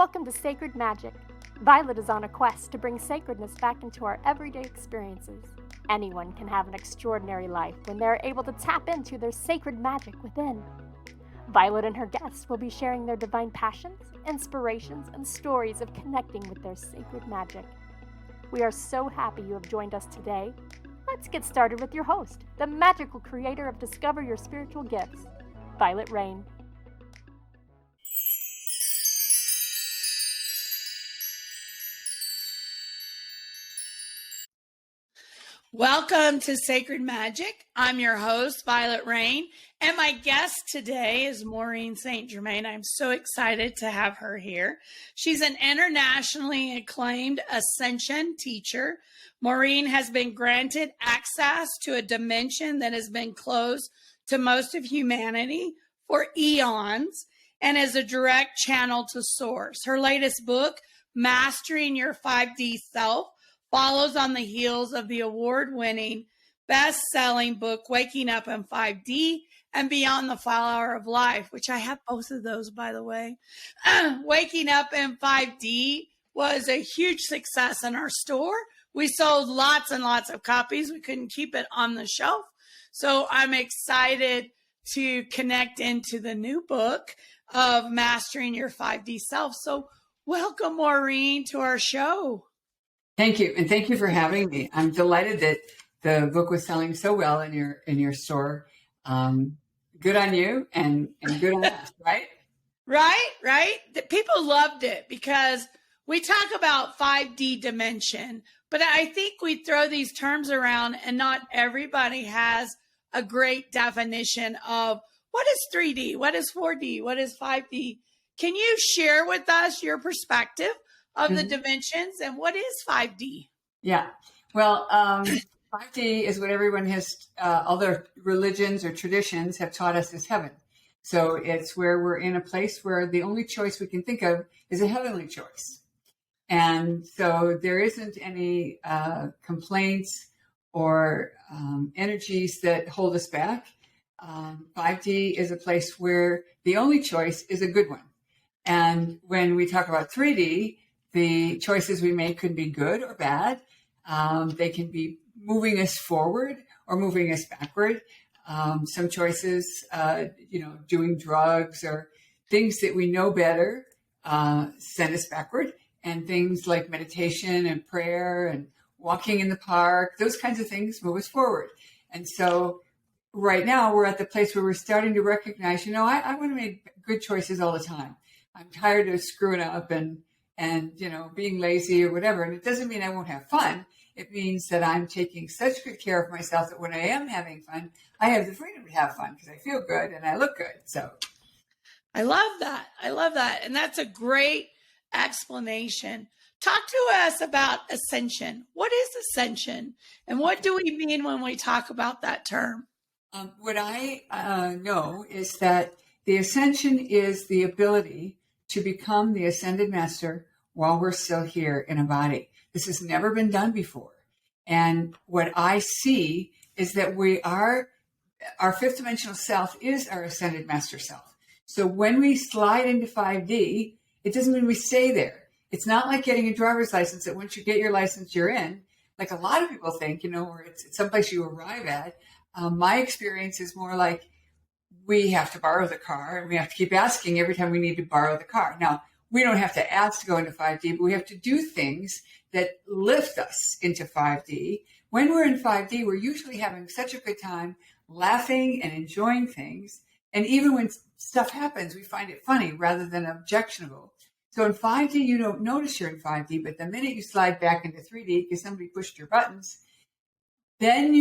Welcome to Sacred Magic. Violet is on a quest to bring sacredness back into our everyday experiences. Anyone can have an extraordinary life when they are able to tap into their sacred magic within. Violet and her guests will be sharing their divine passions, inspirations, and stories of connecting with their sacred magic. We are so happy you have joined us today. Let's get started with your host, the magical creator of Discover Your Spiritual Gifts, Vialet Rayne. Welcome to Sacred Magic. I'm your host, Vialet Rayne, and my guest today is Maureen Germain. I'm so excited to have her here. She's an internationally acclaimed Ascension teacher. Maureen has been granted access to a dimension that has been closed to most of humanity for eons and is a direct channel to source. Her latest book, Mastering Your 5D Self, follows on the heels of the award-winning, best-selling book, Waking Up in 5D and Beyond the Flower of Life, which I have both of those, by the way. Waking Up in 5D was a huge success in our store. We sold lots and lots of copies. We couldn't keep it on the shelf. So I'm excited to connect into the new book of Mastering Your 5D Self. So welcome, Maureen, to our show. Thank you. And thank you for having me. I'm delighted that the book was selling so well in your store. Good on you and good on us, right? Right. The people loved it because we talk about 5D dimension, but I think we throw these terms around and not everybody has a great definition of what is 3D, what is 4D, what is 5D. Can you share with us your perspective of the dimensions and what is 5D? Yeah. Well, 5D is what everyone has, all their religions or traditions have taught us is heaven. So it's where we're in a place where the only choice we can think of is a heavenly choice. And so there isn't any complaints or energies that hold us back. 5D is a place where the only choice is a good one. And when we talk about 3D, the choices we make could be good or bad. They can be moving us forward or moving us backward. Some choices, doing drugs or things that we know better send us backward. And things like meditation and prayer and walking in the park, those kinds of things move us forward. And so right now we're at the place where we're starting to recognize, I want to make good choices all the time. I'm tired of screwing up and being lazy or whatever. And it doesn't mean I won't have fun. It means that I'm taking such good care of myself that when I am having fun, I have the freedom to have fun because I feel good and I look good. So I love that. And that's a great explanation. Talk to us about Ascension. What is Ascension? And what do we mean when we talk about that term? What I know is that the Ascension is the ability to become the ascended master while we're still here in a body. This has never been done before. And what I see is that our fifth dimensional self is our ascended master self. So when we slide into 5D, it doesn't mean we stay there. It's not like getting a driver's license that once you get your license, you're in. Like a lot of people think, where it's someplace you arrive at. My experience is more like, we have to borrow the car and we have to keep asking every time we need to borrow the car. Now, we don't have to ask to go into 5D, but we have to do things that lift us into 5D. When we're in 5D, we're usually having such a good time laughing and enjoying things. And even when stuff happens, we find it funny rather than objectionable. So in 5D, you don't notice you're in 5D, but the minute you slide back into 3D because somebody pushed your buttons, then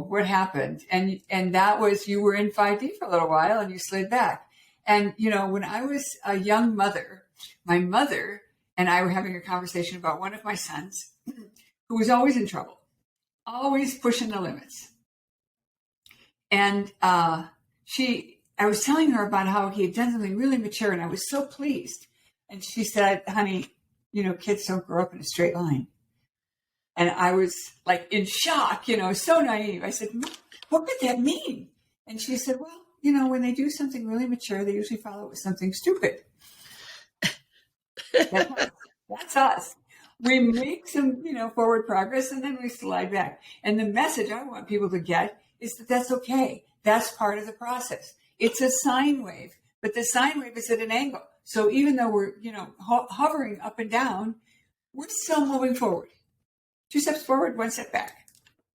what happened? And that was, you were in 5D for a little while and you slid back. And, when I was a young mother, my mother and I were having a conversation about one of my sons who was always in trouble, always pushing the limits. And I was telling her about how he had done something really mature and I was so pleased. And she said, honey, kids don't grow up in a straight line. And I was like in shock, so naive. I said, what could that mean? And she said, well, when they do something really mature, they usually follow it with something stupid. That's us. That's us. We make some, forward progress and then we slide back. And the message I want people to get is that that's okay. That's part of the process. It's a sine wave, but the sine wave is at an angle. So even though we're, hovering up and down, we're still moving forward. 2 steps forward, 1 step back.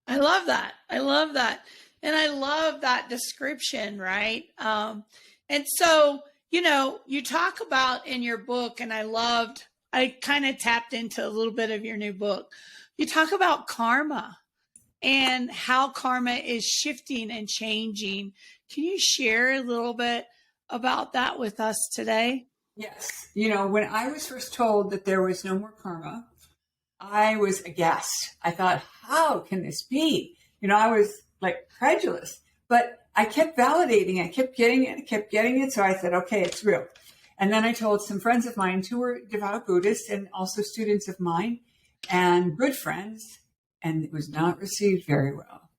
I love that. I love that. And I love that description, right? And so, you talk about in your book, and I kind of tapped into a little bit of your new book. You talk about karma and how karma is shifting and changing. Can you share a little bit about that with us today? Yes. When I was first told that there was no more karma, I was aghast. I thought, how can this be? I was like credulous, but I kept validating it, kept getting it. So I said, okay, it's real. And then I told some friends of mine who were devout Buddhists and also students of mine and good friends, and it was not received very well.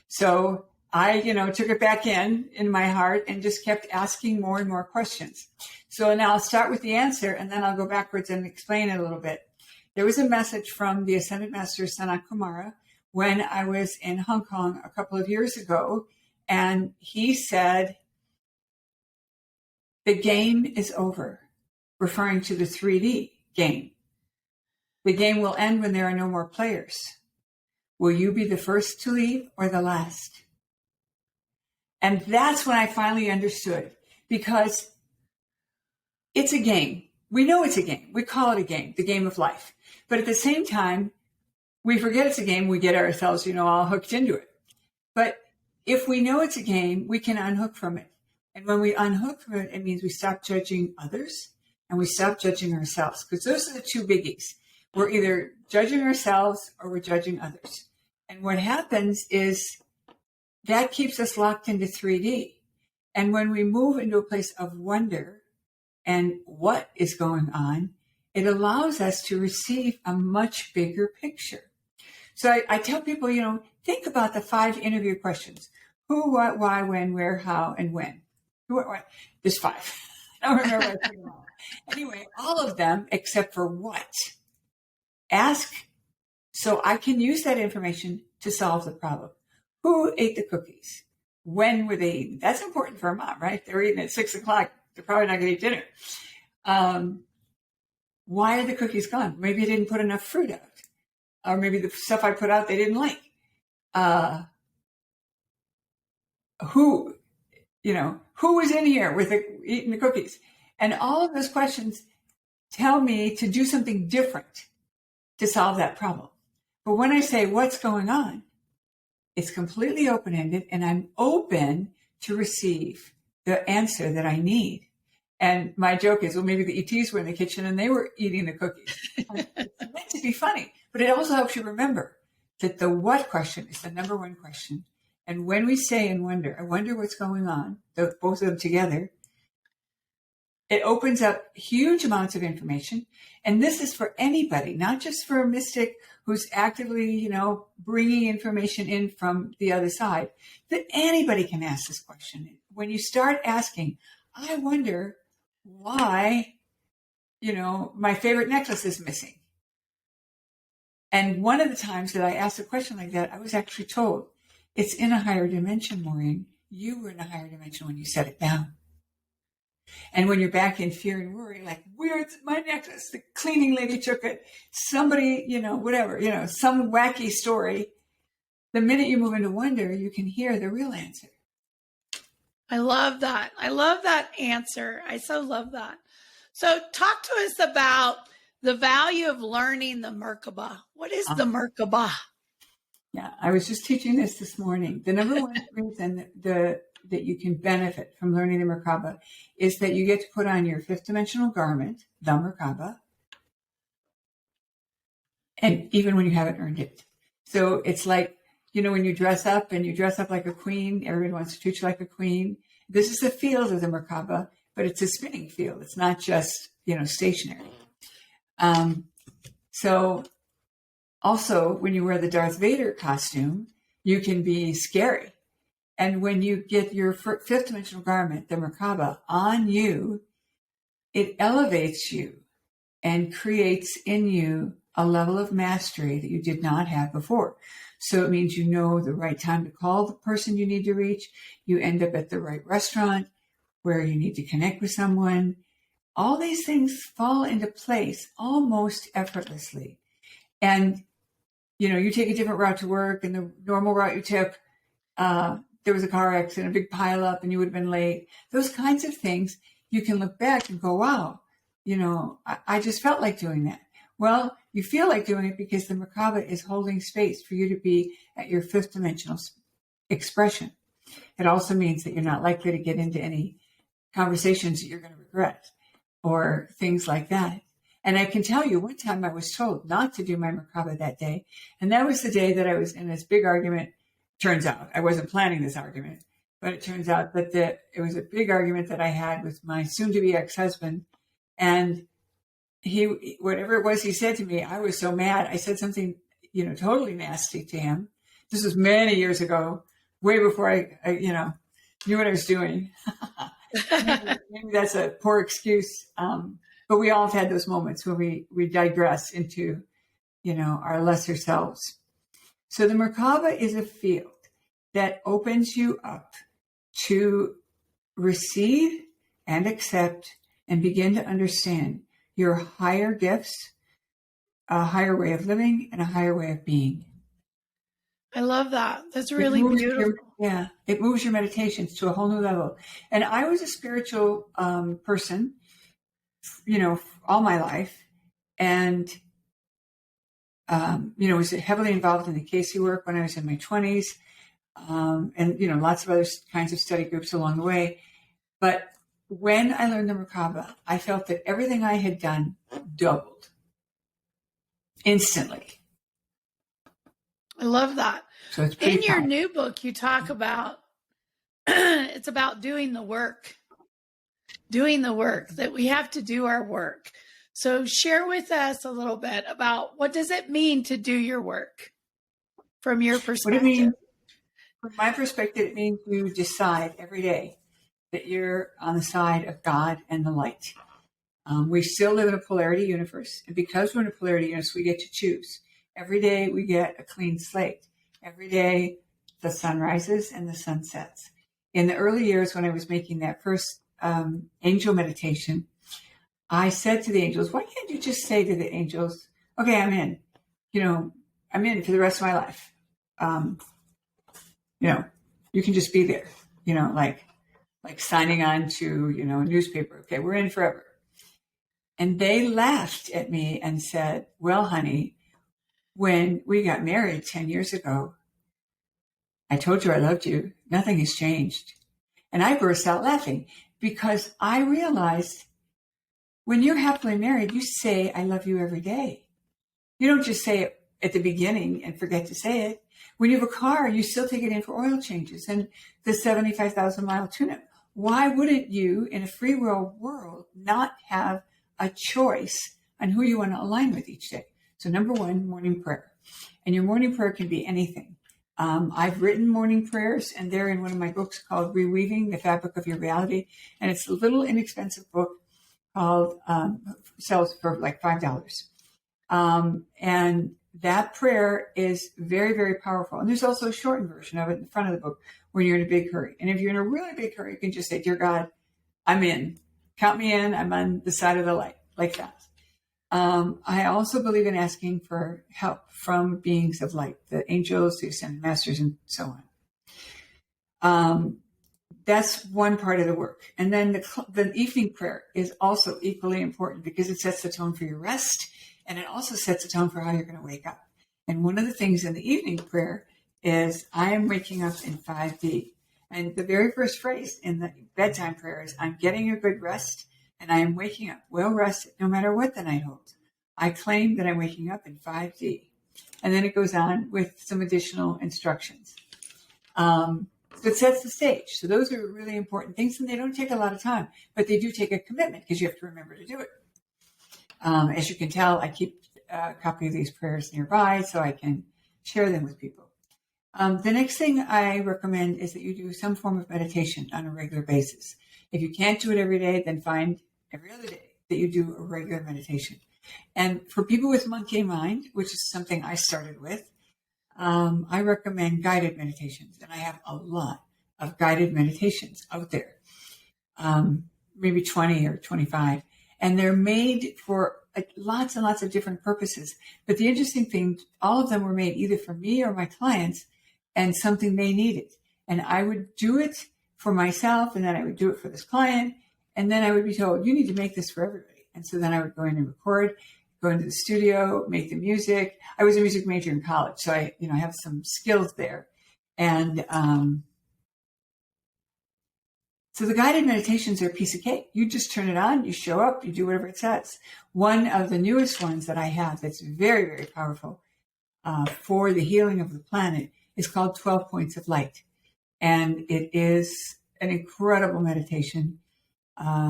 So I, took it back in my heart and just kept asking more and more questions. So now I'll start with the answer and then I'll go backwards and explain it a little bit. There was a message from the Ascended Master Sanat Kumara when I was in Hong Kong a couple of years ago, and he said, the game is over, referring to the 3D game. The game will end when there are no more players. Will you be the first to leave or the last? And that's when I finally understood, because it's a game. We know it's a game. We call it a game, the game of life. But at the same time, we forget it's a game. We get ourselves, all hooked into it. But if we know it's a game, we can unhook from it. And when we unhook from it, it means we stop judging others and we stop judging ourselves. Because those are the two biggies. We're either judging ourselves or we're judging others. And what happens is that keeps us locked into 3D. And when we move into a place of wonder and what is going on, it allows us to receive a much bigger picture. So I tell people, think about the 5 interview questions. Who, what, why, when, where, how, and when. Who, what? There's 5. I don't remember what I put them all. Anyway, all of them except for what. Ask so I can use that information to solve the problem. Who ate the cookies? When were they eaten? That's important for a mom, right? They're eating at 6 o'clock. They're probably not going to eat dinner. Why are the cookies gone? Maybe I didn't put enough fruit out. Or maybe the stuff I put out they didn't like. Who was in here with eating the cookies? And all of those questions tell me to do something different to solve that problem. But when I say what's going on, it's completely open-ended and I'm open to receive the answer that I need. And my joke is, well, maybe the ETs were in the kitchen and they were eating the cookies. It's meant to be funny, but it also helps you remember that the what question is the number one question. And when we say and wonder, I wonder what's going on, both of them together, it opens up huge amounts of information. And this is for anybody, not just for a mystic who's actively, bringing information in from the other side, that anybody can ask this question. When you start asking, I wonder why, my favorite necklace is missing. And one of the times that I asked a question like that, I was actually told, it's in a higher dimension, Maureen. You were in a higher dimension when you set it down. And when you're back in fear and worry, like, where's my necklace? The cleaning lady took it. Somebody, whatever, some wacky story. The minute you move into wonder, you can hear the real answer. I love that. I love that answer. I so love that. So talk to us about the value of learning the Merkabah. What is the Merkabah? Yeah, I was just teaching this morning. The number one reason that you can benefit from learning the Merkabah is that you get to put on your 5th dimensional garment, the Merkabah, and even when you haven't earned it. So it's like, when you dress up and you dress up like a queen, everybody wants to treat you like a queen. This is the field of the Merkabah, but it's a spinning field. It's not just, stationary. So also when you wear the Darth Vader costume, you can be scary. And when you get your 5th dimensional garment, the Merkabah, on you, it elevates you and creates in you a level of mastery that you did not have before. So it means you know the right time to call the person you need to reach. You end up at the right restaurant where you need to connect with someone. All these things fall into place almost effortlessly. And, you take a different route to work, and the normal route you took, there was a car accident, a big pile up, and you would have been late. Those kinds of things, you can look back and go, wow, I just felt like doing that. Well, you feel like doing it because the Merkabah is holding space for you to be at your fifth dimensional expression. It also means that you're not likely to get into any conversations that you're going to regret or things like that. And I can tell you, one time I was told not to do my Merkabah that day. And that was the day that I was in this big argument. Turns out I wasn't planning this argument, but it turns out that it was a big argument that I had with my soon-to-be ex-husband. And whatever it was he said to me, I was so mad. I said something, totally nasty to him. This was many years ago, way before I knew what I was doing. maybe that's a poor excuse. But we all have had those moments where we digress into, our lesser selves. So the Merkabah is a field that opens you up to receive and accept and begin to understand your higher gifts, a higher way of living, and a higher way of being. I love that. That's really beautiful. It moves your meditations to a whole new level. And I was a spiritual person, all my life. And, was heavily involved in the Casey work when I was in my 20s. And, lots of other kinds of study groups along the way. But when I learned the Merkabah, I felt that everything I had done doubled instantly. I love that. So it's in your new book, you talk about, it's about doing the work, that we have to do our work. So share with us a little bit about what does it mean to do your work from your perspective? What it means, from my perspective, it means you decide every day that you're on the side of God and the light. We still live in a polarity universe. And because we're in a polarity universe, we get to choose. Every day we get a clean slate. Every day the sun rises and the sun sets. In the early years when I was making that first angel meditation, I said to the angels, why can't you just say to the angels, okay, I'm in. I'm in for the rest of my life. You can just be there, like signing on to, a newspaper. Okay, we're in forever. And they laughed at me and said, well, honey, when we got married 10 years ago, I told you I loved you. Nothing has changed. And I burst out laughing because I realized when you're happily married, you say, I love you every day. You don't just say it at the beginning and forget to say it. When you have a car, you still take it in for oil changes and the 75,000 mile tune-up. Why wouldn't you, in a free will world, not have a choice on who you want to align with each day? So number one, morning prayer. And your morning prayer can be anything. I've written morning prayers, and they're in one of my books called Reweaving the Fabric of Your Reality. And it's a little inexpensive book called, sells for like $5. And that prayer is very, very powerful. And there's also a shortened version of it in the front of the book when you're in a big hurry. And if you're in a really big hurry, you can just say, dear God, I'm in. Count me in. I'm on the side of the light, like that. I also believe in asking for help from beings of light, the angels, the ascended masters, and so on. That's one part of the work. And then the evening prayer is also equally important because it sets the tone for your rest, and it also sets the tone for how you're going to wake up. And one of the things in the evening prayer is, I am waking up in 5D. And the very first phrase in the bedtime prayer is, I'm getting a good rest, and I am waking up well rested no matter what the night holds. I claim that I'm waking up in 5D. And then it goes on with some additional instructions. So it sets the stage. So those are really important things, and they don't take a lot of time, but they do take a commitment because you have to remember to do it. As you can tell, I keep a copy of these prayers nearby so I can share them with people. The next thing I recommend is that you do some form of meditation on a regular basis. If you can't do it every day, then find every other day that you do a regular meditation. And for people with monkey mind, which is something I started with, I recommend guided meditations. And I have a lot of guided meditations out there, maybe 20 or 25. And they're made for lots and lots of different purposes. But the interesting thing, all of them were made either for me or my clients and something they needed. And I would do it for myself, and then I would do it for this client. And then I would be told, you need to make this for everybody. And so then I would go in and record, go into the studio, make the music. I was a music major in college, so I have some skills there. And so the guided meditations are a piece of cake. You just turn it on, you show up, you do whatever it says. One of the newest ones that I have that's very, very powerful for the healing of the planet is called 12 Points of Light. And it is an incredible meditation,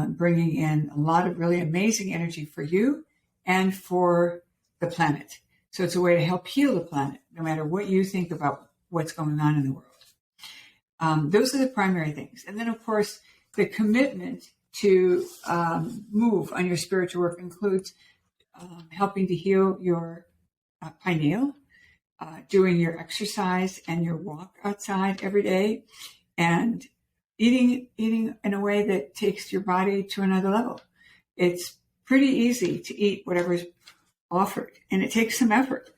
bringing in a lot of really amazing energy for you and for the planet. So it's a way to help heal the planet, no matter what you think about what's going on in the world. Those are the primary things. And then, of course, the commitment to move on your spiritual work includes helping to heal your pineal, doing your exercise and your walk outside every day, and eating in a way that takes your body to another level. It's pretty easy to eat whatever's offered, and it takes some effort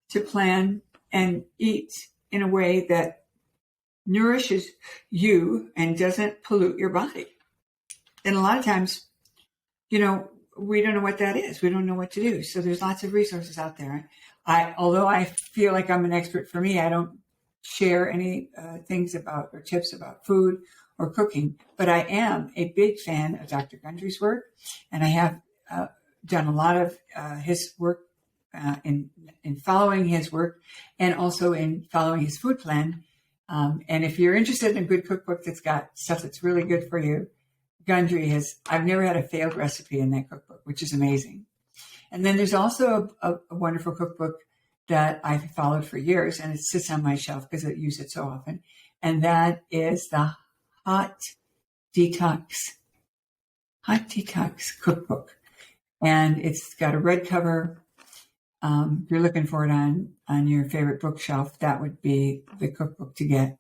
to plan and eat in a way that nourishes you and doesn't pollute your body. And a lot of times, we don't know what that is. We don't know what to do. So there's lots of resources out there. Although I feel like I'm an expert for me, I don't share any things about or tips about food or cooking, but I am a big fan of Dr. Gundry's work, and I have done a lot of his work in following his work and also in following his food plan. And if you're interested in a good cookbook that's got stuff that's really good for you, Gundry I've never had a failed recipe in that cookbook, which is amazing. And then there's also a wonderful cookbook that I've followed for years, and it sits on my shelf because I use it so often. And that is the Hot Detox cookbook. And it's got a red cover. If you're looking for it on your favorite bookshelf, that would be the cookbook to get.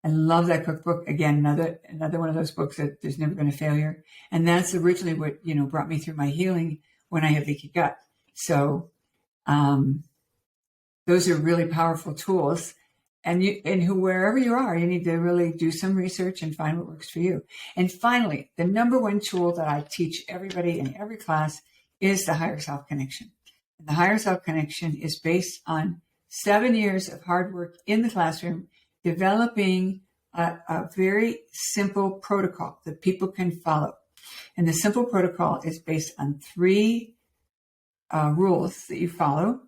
I love that cookbook. Again, another one of those books that there's never been a failure. And that's originally what, brought me through my healing when I had leaky gut. So those are really powerful tools. And wherever you are, you need to really do some research and find what works for you. And finally, the number one tool that I teach everybody in every class is the higher self connection. And the higher self connection is based on 7 years of hard work in the classroom, developing a very simple protocol that people can follow. And the simple protocol is based on 3 rules that you follow,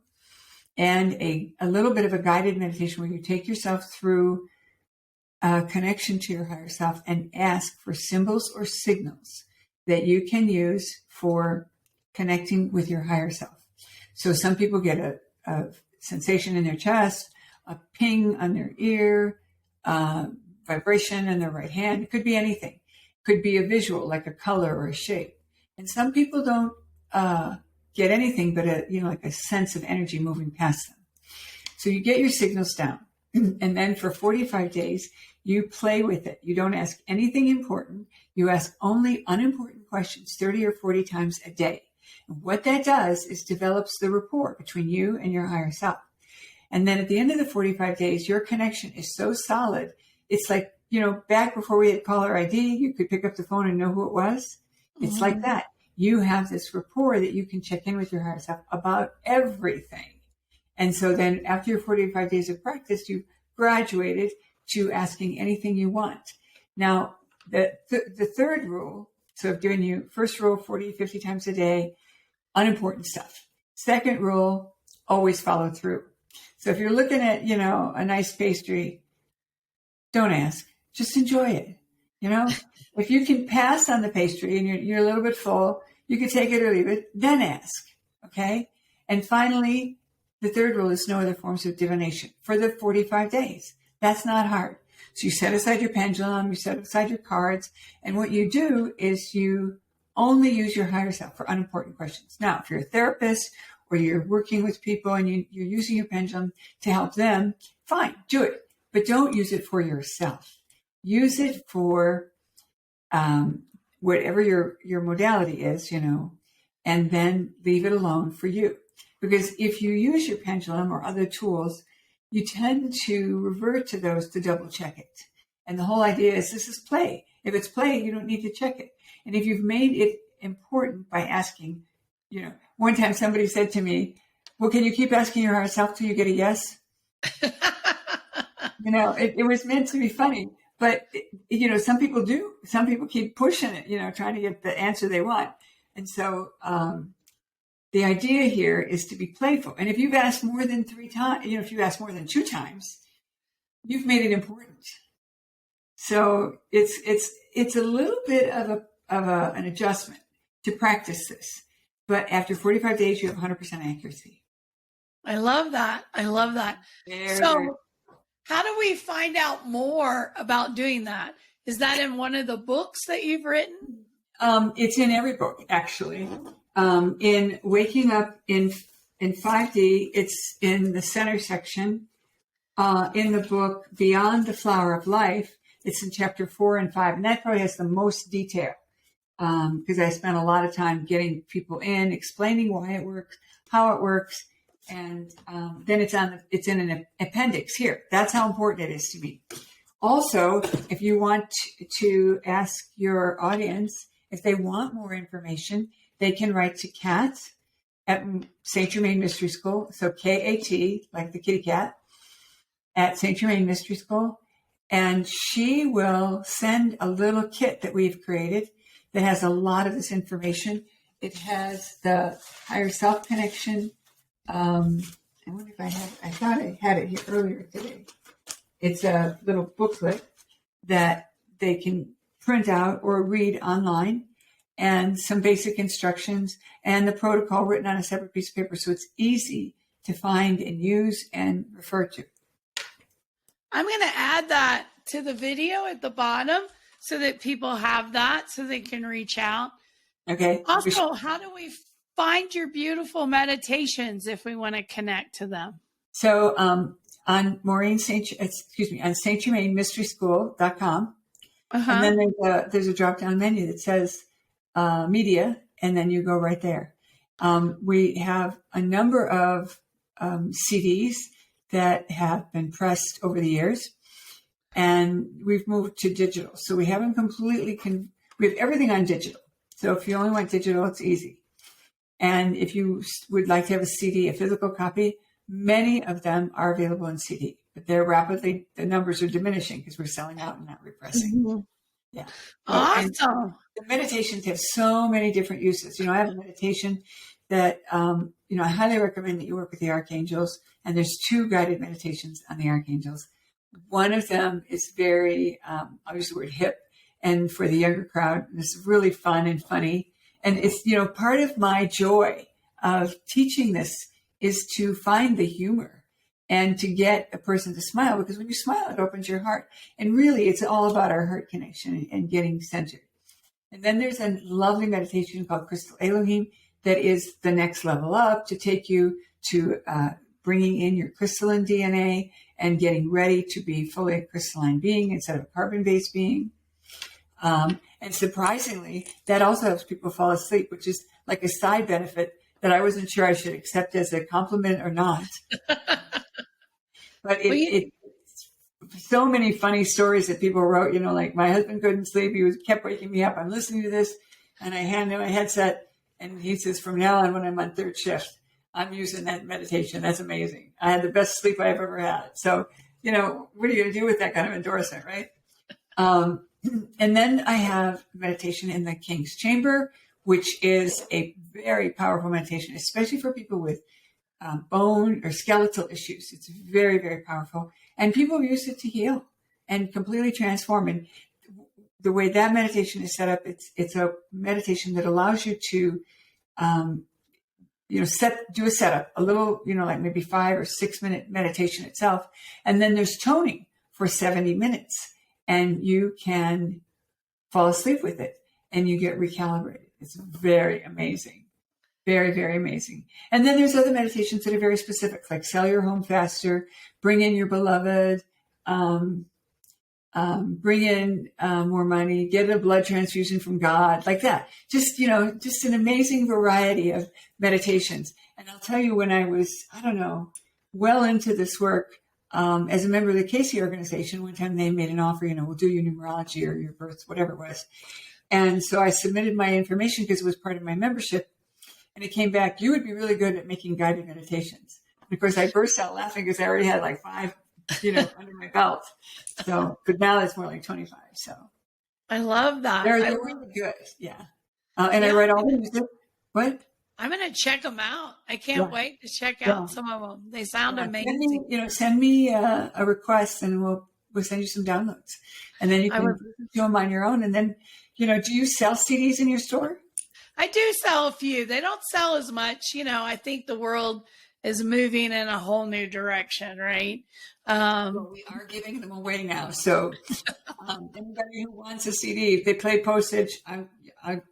and a little bit of a guided meditation where you take yourself through a connection to your higher self and ask for symbols or signals that you can use for connecting with your higher self. So some people get a sensation in their chest, a ping on their ear, vibration in their right hand. It could be anything. It could be a visual, like a color or a shape. And some people don't get anything but like a sense of energy moving past them. So you get your signals down, and then for 45 days, you play with it. You don't ask anything important. You ask only unimportant questions 30 or 40 times a day. And what that does is develops the rapport between you and your higher self. And then at the end of the 45 days, your connection is so solid. It's like, back before we had caller ID, you could pick up the phone and know who it was. It's like that. You have this rapport that you can check in with your higher self about everything. And so then after your 45 days of practice, you graduated to asking anything you want. Now, the third rule, so I've given you first rule, 40, 50 times a day, unimportant stuff. Second rule, always follow through. So if you're looking at, a nice pastry, don't ask, just enjoy it. If you can pass on the pastry and you're a little bit full, you can take it or leave it, then ask. Okay. And finally, the third rule is no other forms of divination for the 45 days. That's not hard. So you set aside your pendulum, you set aside your cards, and what you do is you only use your higher self for unimportant questions. Now, if you're a therapist or you're working with people and you're using your pendulum to help them, fine, do it. But don't use it for yourself. Use it for whatever your modality is, and then leave it alone for you. Because if you use your pendulum or other tools, you tend to revert to those to double check it. And the whole idea is this is play. If it's play, you don't need to check it. And if you've made it important by asking, one time somebody said to me, well, can you keep asking your higher self till you get a yes? It was meant to be funny. But, some people do. Some people keep pushing it, trying to get the answer they want. And so the idea here is to be playful. And if you've asked more than 3 times, if you've asked more than 2 times, you've made it important. So it's a little bit of an adjustment to practice this. But after 45 days, you have 100% accuracy. I love that. So how do we find out more about doing that? Is that in one of the books that you've written? It's in every book, actually. In Waking Up in 5D, it's in the center section. In the book Beyond the Flower of Life, it's in chapter 4 and 5. And that probably has the most detail because I spent a lot of time getting people in, explaining why it works, how it works. And then it's in an appendix here. That's how important it is to me. Also, if you want to ask your audience if they want more information, they can write to Kat at St. Germain Mystery School. So K-A-T, like the kitty cat, at St. Germain Mystery School. And she will send a little kit that we've created that has a lot of this information. It has the higher self connection. I wonder if I thought I had it here earlier today. It's a little booklet that they can print out or read online, and some basic instructions and the protocol written on a separate piece of paper. So it's easy to find and use and refer to. I'm going to add that to the video at the bottom so that people have that so they can reach out. Okay. Also, how do we find your beautiful meditations if we want to connect to them? So on on stgermainmysteryschool.com. And then there's a drop-down menu that says media, and then you go right there. We have a number of CDs that have been pressed over the years, and we've moved to digital. So we haven't completely, we have everything on digital. So if you only want digital, it's easy. And if you would like to have a CD, a physical copy, many of them are available in CD, but the numbers are diminishing because we're selling out and not repressing. Mm-hmm. Yeah. Awesome. The meditations have so many different uses. I have a meditation that, I highly recommend that you work with the archangels. And there's 2 guided meditations on the archangels. One of them is very, I'll use the word hip, and for the younger crowd, it's really fun and funny. And it's, part of my joy of teaching this is to find the humor and to get a person to smile, because when you smile, it opens your heart. And really, it's all about our heart connection and getting centered. And then there's a lovely meditation called Crystal Elohim that is the next level up to take you to bringing in your crystalline DNA and getting ready to be fully a crystalline being instead of a carbon-based being. And surprisingly, that also helps people fall asleep, which is like a side benefit that I wasn't sure I should accept as a compliment or not. But so many funny stories that people wrote, like my husband couldn't sleep. He kept waking me up. I'm listening to this, and I hand him a headset, and he says, from now on, when I'm on 3rd shift, I'm using that meditation. That's amazing. I had the best sleep I've ever had. So, what are you going to do with that kind of endorsement, right? And then I have meditation in the King's Chamber, which is a very powerful meditation, especially for people with bone or skeletal issues. It's very, very powerful. And people use it to heal and completely transform. And the way that meditation is set up, it's a meditation that allows you to, do a setup, a little, like maybe 5 or 6 minute meditation itself. And then there's toning for 70 minutes, and you can fall asleep with it and you get recalibrated. It's very amazing. Very, very amazing. And then there's other meditations that are very specific, like sell your home faster, bring in your beloved, bring in more money, get a blood transfusion from God, like that. Just, just an amazing variety of meditations. And I'll tell you, when I was, well into this work, as a member of the Casey organization, one time they made an offer, we'll do your numerology or your birth, whatever it was. And so I submitted my information because it was part of my membership. And it came back, you would be really good at making guided meditations. And of course, I burst out laughing because I already had like 5, under my belt. So, but now it's more like 25. So I love that. They're really good. Yeah. And I write all the music. What? I'm going to check them out. I can't wait to check out some of them. They sound amazing. Send me a request and we'll send you some downloads. And then you can listen to them on your own. And then, do you sell CDs in your store? I do sell a few. They don't sell as much. I think the world is moving in a whole new direction, right? Well, we are giving them away now. So anybody who wants a CD, if they pay postage,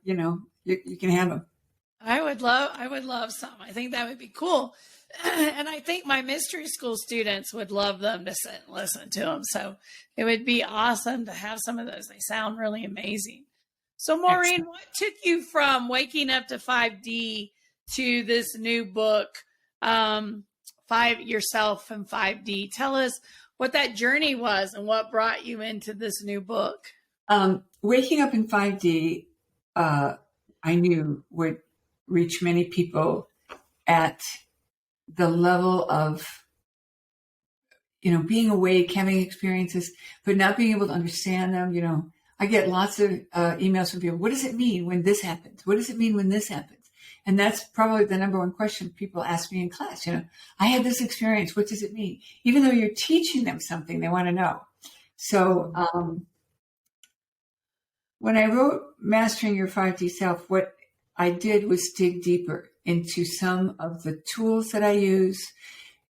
you can have them. I would love some. I think that would be cool. And I think my mystery school students would love them to sit and listen to them. So it would be awesome to have some of those. They sound really amazing. So Maureen, what took you from waking up to 5D to this new book, Yourself in 5D? Tell us what that journey was and what brought you into this new book. Waking up in 5D, I knew would reach many people at the level of, being awake, having experiences, but not being able to understand them. I get lots of emails from people. What does it mean when this happens? What does it mean when this happens? And that's probably the number one question people ask me in class. I had this experience. What does it mean? Even though you're teaching them something, they want to know. So when I wrote Mastering Your 5D Self, what I did was dig deeper into some of the tools that I use.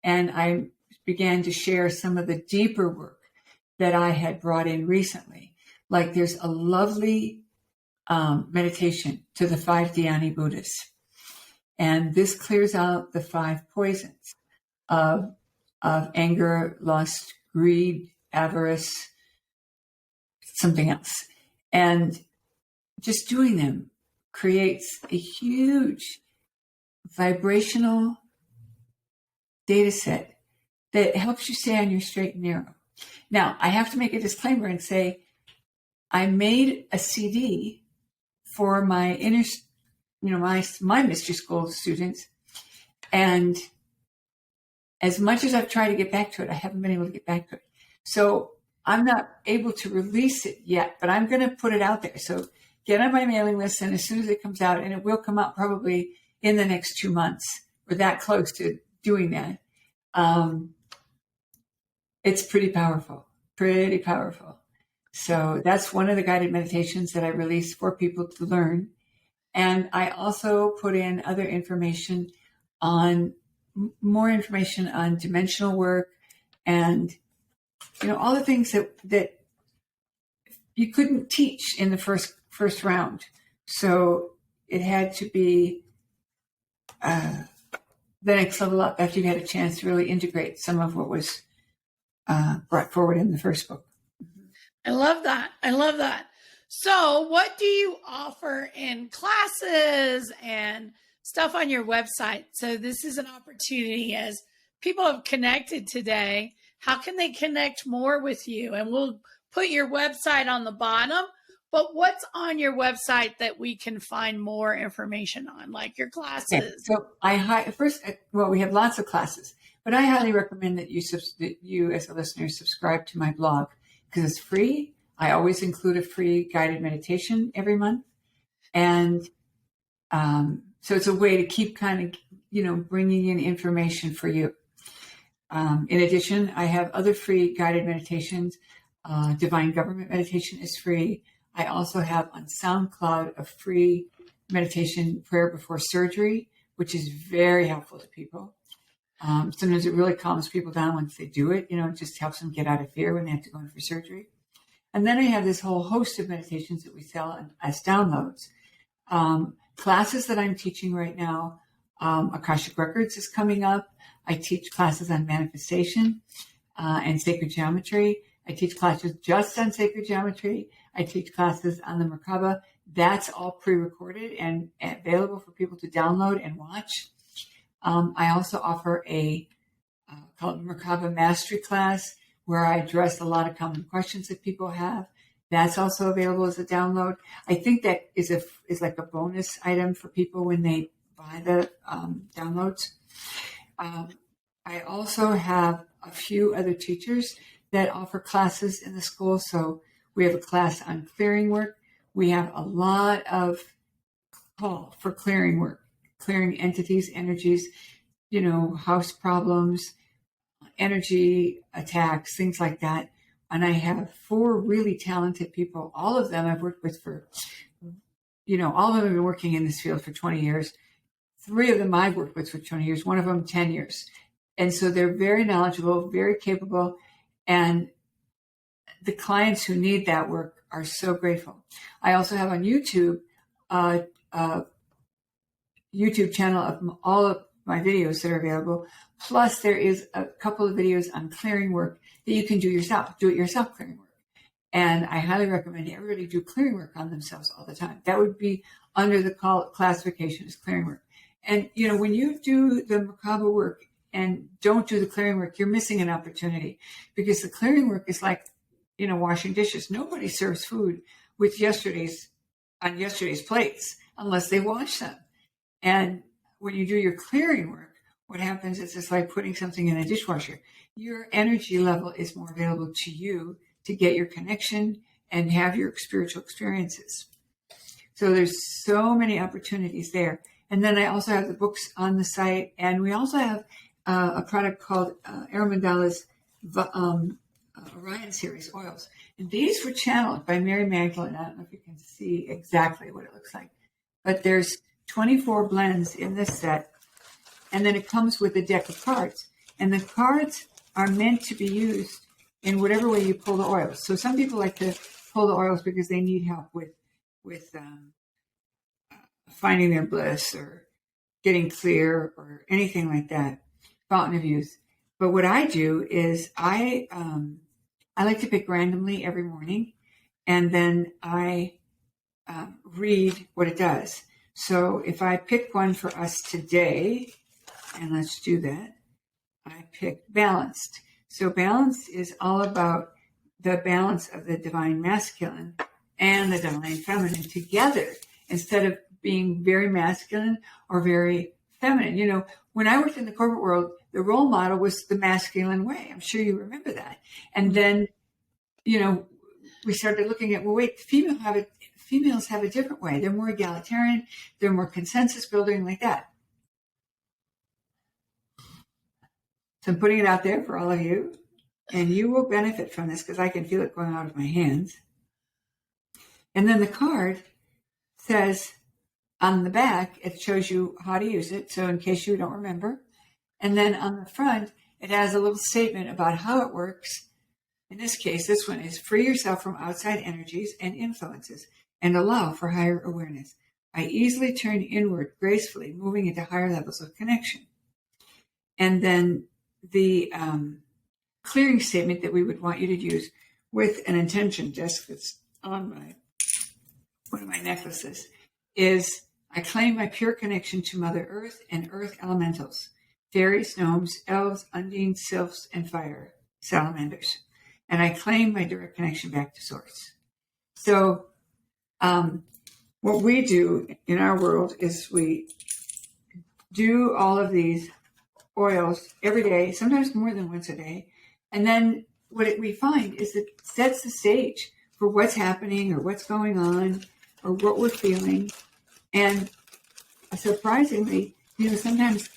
And I began to share some of the deeper work that I had brought in recently. Like there's a lovely meditation to the 5 Dhyani Buddhas. And this clears out the 5 poisons of anger, lust, greed, avarice, something else. And just doing them creates a huge vibrational data set that helps you stay on your straight and narrow. Now, I have to make a disclaimer and say, I made a CD for my my mystery school students. And as much as I've tried to get back to it, I haven't been able to get back to it. So I'm not able to release it yet, but I'm going to put it out there. So get on my mailing list. And as soon as it comes out, and it will come out probably in the next 2 months, we're that close to doing that. It's pretty powerful. So that's one of the guided meditations that I released for people to learn. And I also put in other information more information on dimensional work and, all the things that you couldn't teach in the first round. So it had to be the next level up after you had a chance to really integrate some of what was brought forward in the first book. I love that. So what do you offer in classes and stuff on your website? So this is an opportunity as people have connected today. How can they connect more with you? And we'll put your website on the bottom, but what's on your website that we can find more information on, like your classes? Okay. So we have lots of classes, but I highly recommend that you as a listener subscribe to my blog because it's free. I always include a free guided meditation every month. And so it's a way to keep kind of, bringing in information for you. In addition, I have other free guided meditations. Divine Government meditation is free. I also have on SoundCloud a free meditation prayer before surgery, which is very helpful to people. Sometimes it really calms people down once they do it. It just helps them get out of fear when they have to go in for surgery. And then I have this whole host of meditations that we sell as downloads. Classes that I'm teaching right now, Akashic Records is coming up. I teach classes on manifestation and sacred geometry. I teach classes just on sacred geometry. I teach classes on the Merkabah. That's all pre-recorded and available for people to download and watch. I also offer a called Merkabah Mastery Class, where I address a lot of common questions that people have. That's also available as a download. I think that is like a bonus item for people when they buy the downloads. I also have a few other teachers that offer classes in the school. So we have a class on clearing work. We have a lot of call for clearing work, clearing entities, energies, house problems, energy attacks, things like that. And I have 4 really talented people. All of them I've worked with for, all of them have been working in this field for 20 years. 3 of them I've worked with for 20 years, one of them 10 years. And so they're very knowledgeable, very capable. And the clients who need that work are so grateful. I also have on YouTube, YouTube channel of all of my videos that are available. Plus there is a couple of videos on clearing work that you can do it yourself clearing work. And I highly recommend everybody do clearing work on themselves all the time. That would be under the classification as clearing work. And, when you do the Merkabah work and don't do the clearing work, you're missing an opportunity, because the clearing work is like, washing dishes. Nobody serves food with yesterday's plates unless they wash them. And when you do your clearing work, what happens is it's like putting something in a dishwasher. Your energy level is more available to you to get your connection and have your spiritual experiences. So there's so many opportunities there. And then I also have the books on the site. And we also have a product called Aramandala's Orion series oils. And these were channeled by Mary Magdalene. I don't know if you can see exactly what it looks like, but there's 24 blends in this set. And then it comes with a deck of cards. And the cards are meant to be used in whatever way you pull the oils. So some people like to pull the oils because they need help with finding their bliss or getting clear or anything like that. Fountain of Youth. But what I do is I like to pick randomly every morning, and then I read what it does. So if I pick one for us today, and let's do that, I pick balanced. So balanced is all about the balance of the divine masculine and the divine feminine together, instead of being very masculine or very feminine. When I worked in the corporate world, the role model was the masculine way. I'm sure you remember that. And then, we started looking at, females have a different way. They're more egalitarian. They're more consensus building, like that. So I'm putting it out there for all of you, and you will benefit from this because I can feel it going out of my hands. And then the card says on the back, it shows you how to use it. So in case you don't remember. And then on the front, it has a little statement about how it works. In this case, this one is: free yourself from outside energies and influences and allow for higher awareness. I easily turn inward gracefully, moving into higher levels of connection. And then the clearing statement that we would want you to use with an intention disc that's on one of my necklaces is: I claim my pure connection to Mother Earth and Earth elementals, fairies, gnomes, elves, undines, sylphs, and fire salamanders. And I claim my direct connection back to Source. So what we do in our world is we do all of these oils every day, sometimes more than once a day. And then what we find is it sets the stage for what's happening or what's going on or what we're feeling. And surprisingly, sometimes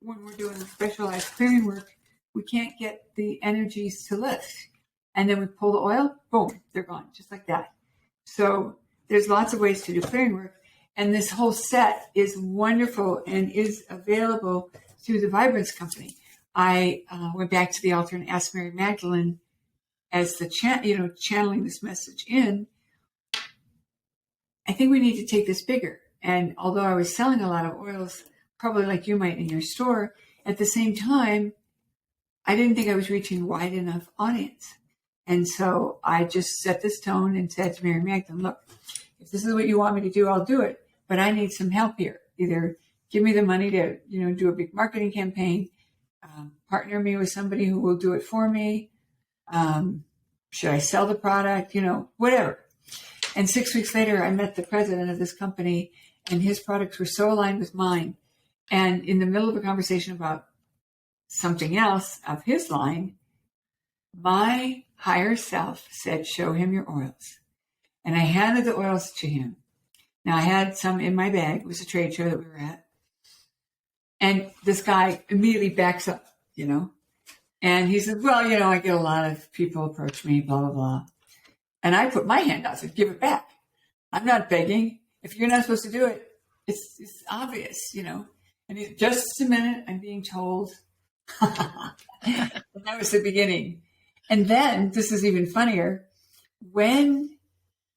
when we're doing specialized clearing work, we can't get the energies to lift. And then we pull the oil, boom, they're gone, just like that. So there's lots of ways to do clearing work. And this whole set is wonderful and is available through the Vibrance Company. I went back to the altar and asked Mary Magdalene, as the channeling this message in, I think we need to take this bigger. And although I was selling a lot of oils, probably like you might in your store, at the same time, I didn't think I was reaching a wide enough audience. And so I just set this tone and said to Mary Magdalene, look, if this is what you want me to do, I'll do it. But I need some help here. Either give me the money to, do a big marketing campaign, partner me with somebody who will do it for me. Should I sell the product? Whatever. And 6 weeks later, I met the president of this company, and his products were so aligned with mine. And in the middle of a conversation about something else of his line, my higher self said, show him your oils. And I handed the oils to him. Now, I had some in my bag. It was a trade show that we were at. And this guy immediately backs up, And he said, well, I get a lot of people approach me, blah, blah, blah. And I put my hand out and said, give it back. I'm not begging. If you're not supposed to do it, it's obvious, And he, just a minute, I'm being told. And that was the beginning. And then, this is even funnier, when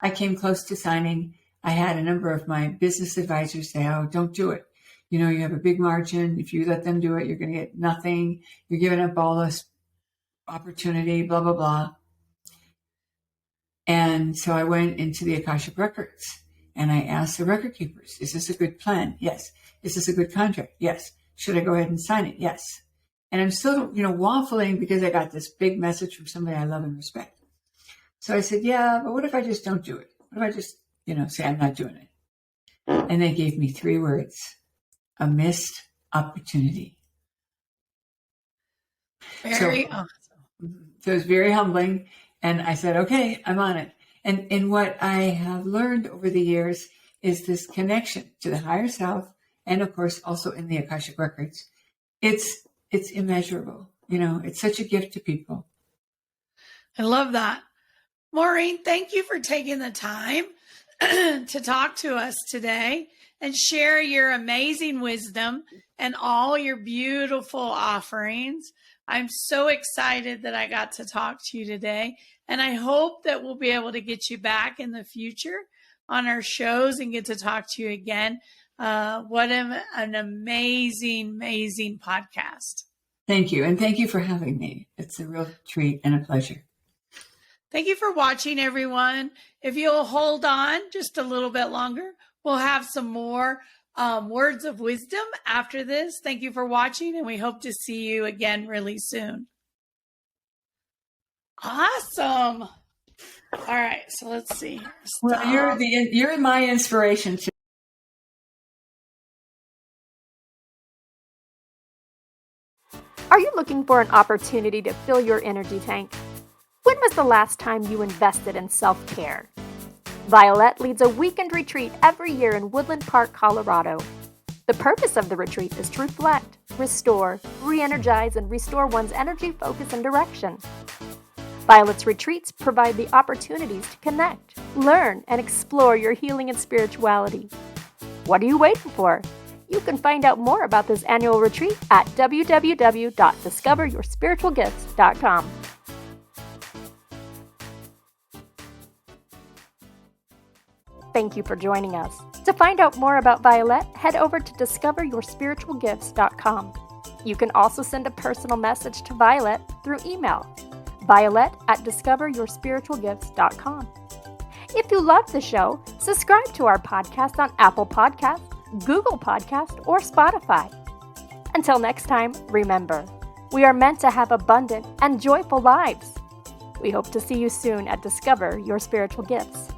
I came close to signing, I had a number of my business advisors say, oh, don't do it. You have a big margin. If you let them do it, you're going to get nothing. You're giving up all this opportunity, blah, blah, blah. And so I went into the Akashic Records and I asked the record keepers, is this a good plan? Yes. Is this a good contract? Yes. Should I go ahead and sign it? Yes. And I'm still, waffling because I got this big message from somebody I love and respect. So I said, yeah, but what if I just don't do it? What if I just, say I'm not doing it? And they gave me 3 words, a missed opportunity. Very awesome. So it was very humbling. And I said, okay, I'm on it. And what I have learned over the years is this connection to the higher self. And of course, also in the Akashic Records, it's immeasurable. It's such a gift to people. I love that. Maureen, thank you for taking the time to talk to us today and share your amazing wisdom and all your beautiful offerings. I'm so excited that I got to talk to you today, and I hope that we'll be able to get you back in the future on our shows and get to talk to you again. What an amazing, amazing podcast. Thank you. And thank you for having me. It's a real treat and a pleasure. Thank you for watching, everyone. If you'll hold on just a little bit longer, we'll have some more words of wisdom after this. Thank you for watching, and we hope to see you again really soon. Awesome. All right, so let's see. Well, you're my inspiration too. Are you looking for an opportunity to fill your energy tank? When was the last time you invested in self-care? Vialet leads a weekend retreat every year in Woodland Park, Colorado. The purpose of the retreat is to reflect, restore, re-energize, and restore one's energy, focus, and direction. Violet's retreats provide the opportunities to connect, learn, and explore your healing and spirituality. What are you waiting for? You can find out more about this annual retreat at www.discoveryourspiritualgifts.com. Thank you for joining us. To find out more about Vialet, head over to discoveryourspiritualgifts.com. You can also send a personal message to Vialet through email, violet@discoveryourspiritualgifts.com. If you love the show, subscribe to our podcast on Apple Podcasts, Google Podcasts, or Spotify. Until next time, remember, we are meant to have abundant and joyful lives. We hope to see you soon at Discover Your Spiritual Gifts.